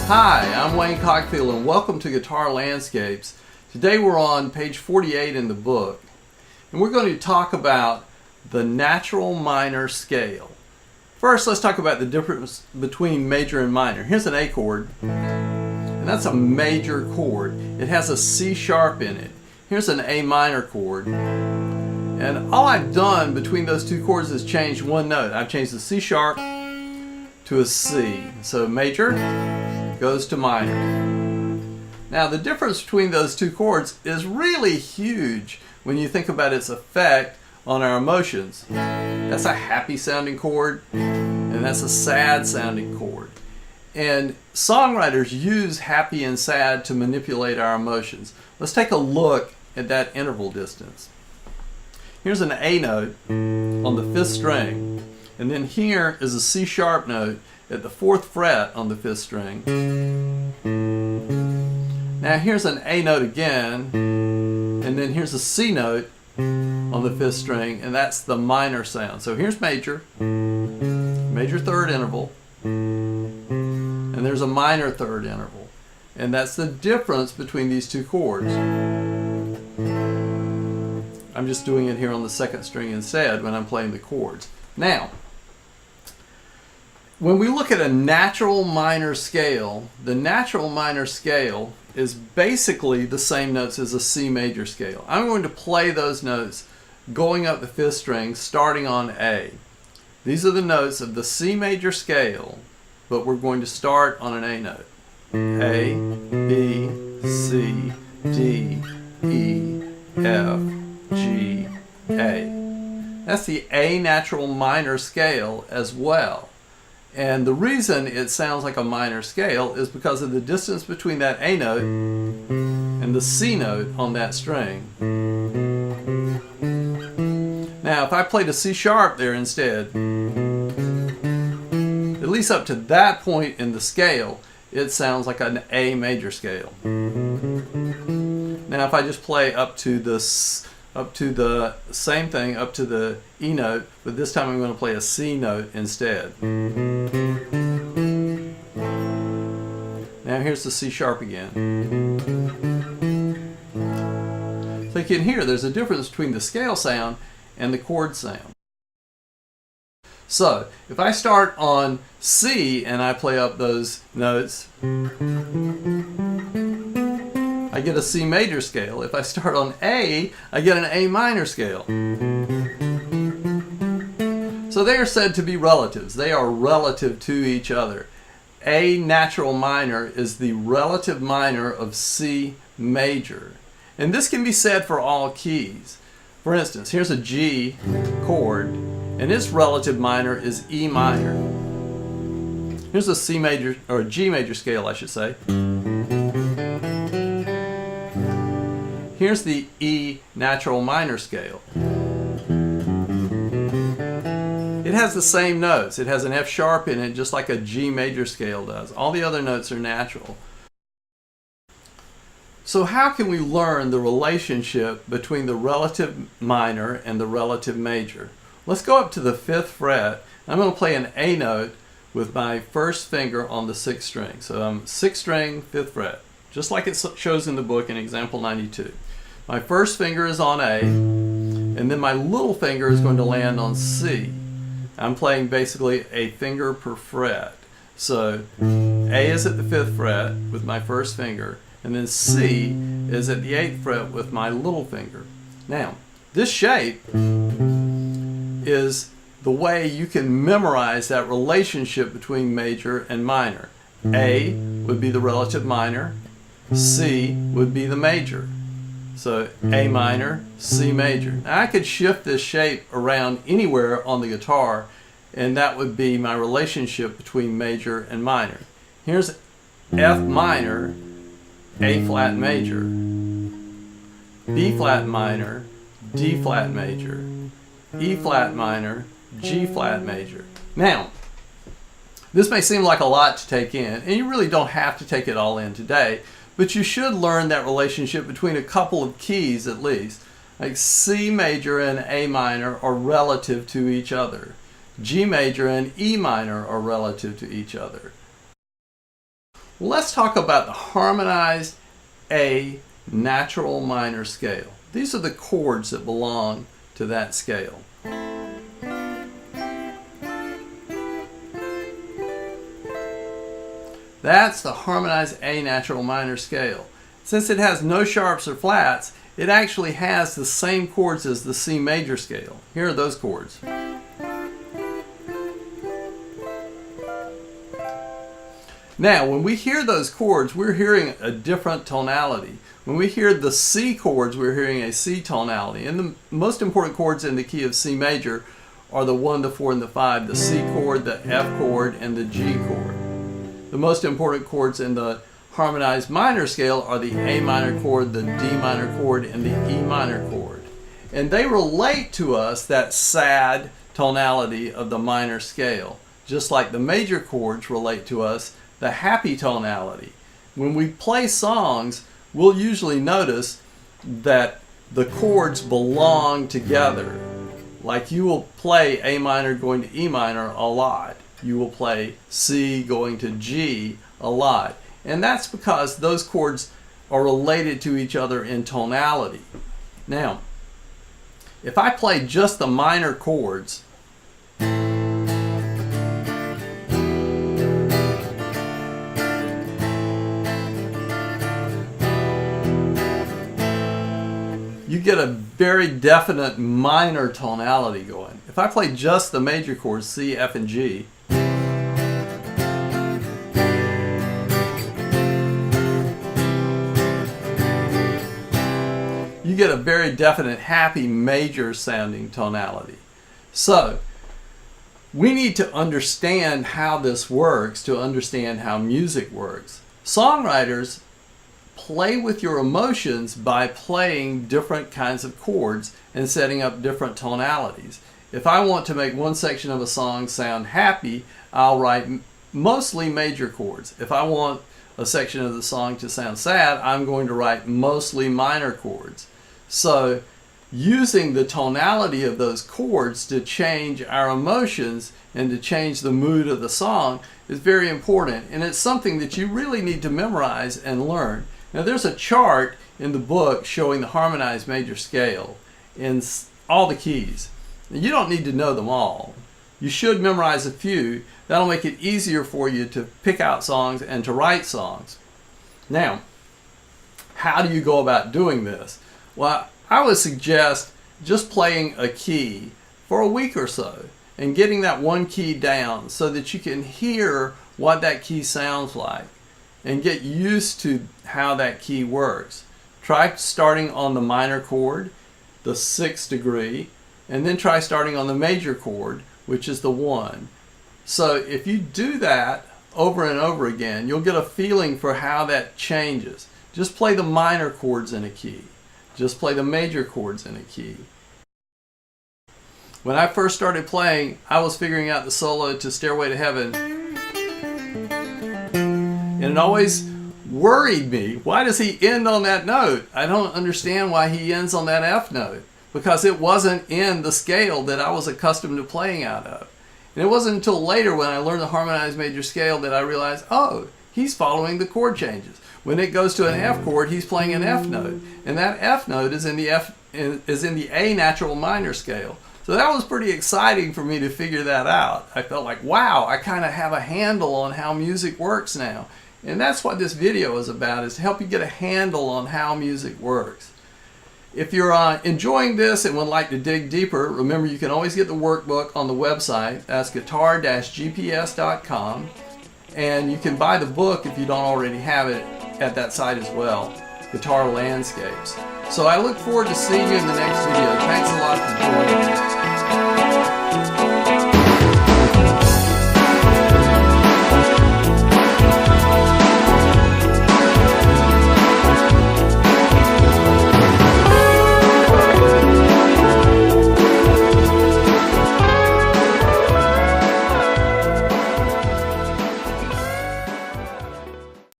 Hi, I'm Wayne Cockfield and welcome to Guitar Landscapes. Today we're on page 48 in the book and we're going to talk about the natural minor scale. First, let's talk about the difference between major and minor. Here's an A chord and that's a major chord. It has a C sharp in it. Here's an A minor chord and all I've done between those two chords is change one note. I've changed the C sharp to a C. So major goes to minor. Now the difference between those two chords is really huge when you think about its effect on our emotions. That's a happy sounding chord and that's a sad sounding chord. And songwriters use happy and sad to manipulate our emotions. Let's take a look at that interval distance. Here's an A note on the 5th string, and then here is a C sharp note at the 4th fret on the 5th string. Now here's an A note again, and then here's a C note on the 5th string, and that's the minor sound. So here's major, major third interval, and there's a minor third interval. And that's the difference between these two chords. I'm just doing it here on the 2nd string instead when I'm playing the chords. Now, when we look at a natural minor scale, the natural minor scale is basically the same notes as a C major scale. I'm going to play those notes going up the 5th string, starting on A. These are the notes of the C major scale, but we're going to start on an A note. A, B, C, D, E, F, G, A. That's the A natural minor scale as well. And the reason it sounds like a minor scale is because of the distance between that A note and the C note on that string. Now if I played a C sharp there instead, at least up to that point in the scale, it sounds like an A major scale. Now if I just play up to the same thing, up to the E note, but this time I'm going to play a C note instead. Now here's the C sharp again. So you can hear there's a difference between the scale sound and the chord sound. So if I start on C and I play up those notes, I get a C major scale. If I start on A, I get an A minor scale. So they are said to be relatives. They are relative to each other. A natural minor is the relative minor of C major. And this can be said for all keys. For instance, here's a G chord, and its relative minor is E minor. Here's a C major, or a G major scale, I should say. Here's the E natural minor scale. It has the same notes. It has an F sharp in it just like a G major scale does. All the other notes are natural. So how can we learn the relationship between the relative minor and the relative major? Let's go up to the 5th fret. I'm going to play an A note with my first finger on the 6th string. So I'm 6th string, 5th fret, just like it shows in the book in example 92. My first finger is on A, and then my little finger is going to land on C. I'm playing basically a finger per fret. So A is at the 5th fret with my first finger, and then C is at the 8th fret with my little finger. Now, this shape is the way you can memorize that relationship between major and minor. A would be the relative minor, C would be the major. So A minor, C major. Now I could shift this shape around anywhere on the guitar and that would be my relationship between major and minor. Here's F minor, A flat major, B flat minor, D flat major, E flat minor, G flat major. Now, this may seem like a lot to take in, and you really don't have to take it all in today, but you should learn that relationship between a couple of keys at least. Like C major and A minor are relative to each other. G major and E minor are relative to each other. Well, let's talk about the harmonized A natural minor scale. These are the chords that belong to that scale. That's the harmonized A natural minor scale. Since it has no sharps or flats, it actually has the same chords as the C major scale. Here are those chords. Now, when we hear those chords, we're hearing a different tonality. When we hear the C chords, we're hearing a C tonality. And the most important chords in the key of C major are the 1, the 4, and the 5, the C chord, the F chord, and the G chord. The most important chords in the harmonized minor scale are the A minor chord, the D minor chord, and the E minor chord. And they relate to us that sad tonality of the minor scale, just like the major chords relate to us the happy tonality. When we play songs, we'll usually notice that the chords belong together. Like you will play A minor going to E minor a lot. You will play C going to G a lot. And that's because those chords are related to each other in tonality. Now, if I play just the minor chords, you get a very definite minor tonality going. If I play just the major chords, C, F, and G, you get a very definite happy major sounding tonality. So, we need to understand how this works to understand how music works. Songwriters play with your emotions by playing different kinds of chords and setting up different tonalities. If I want to make one section of a song sound happy, I'll write mostly major chords. If I want a section of the song to sound sad, I'm going to write mostly minor chords. So using the tonality of those chords to change our emotions and to change the mood of the song is very important, and it's something that you really need to memorize and learn. Now there's a chart in the book showing the harmonized major scale in all the keys. Now, you don't need to know them all. You should memorize a few. That'll make it easier for you to pick out songs and to write songs. Now, how do you go about doing this? Well, I would suggest just playing a key for a week or so and getting that one key down so that you can hear what that key sounds like and get used to how that key works. Try starting on the minor chord, the 6th degree, and then try starting on the major chord, which is the 1. So if you do that over and over again, you'll get a feeling for how that changes. Just play the minor chords in a key. Just play the major chords in a key. When I first started playing, I was figuring out the solo to Stairway to Heaven, and it always worried me. Why does he end on that note? I don't understand why he ends on that F note, because it wasn't in the scale that I was accustomed to playing out of. And it wasn't until later when I learned the harmonized major scale that I realized, oh, he's following the chord changes. When it goes to an F chord, he's playing an F note, and that F note is in the A natural minor scale. So that was pretty exciting for me to figure that out. I felt like, wow, I kind of have a handle on how music works now. And that's what this video is about, is to help you get a handle on how music works. If you're enjoying this and would like to dig deeper, remember you can always get the workbook on the website. That's Guitar-Gps.Com. And you can buy the book if you don't already have it at that site as well, Guitar Landscapes. So I look forward to seeing you in the next video. Thanks a lot for joining me.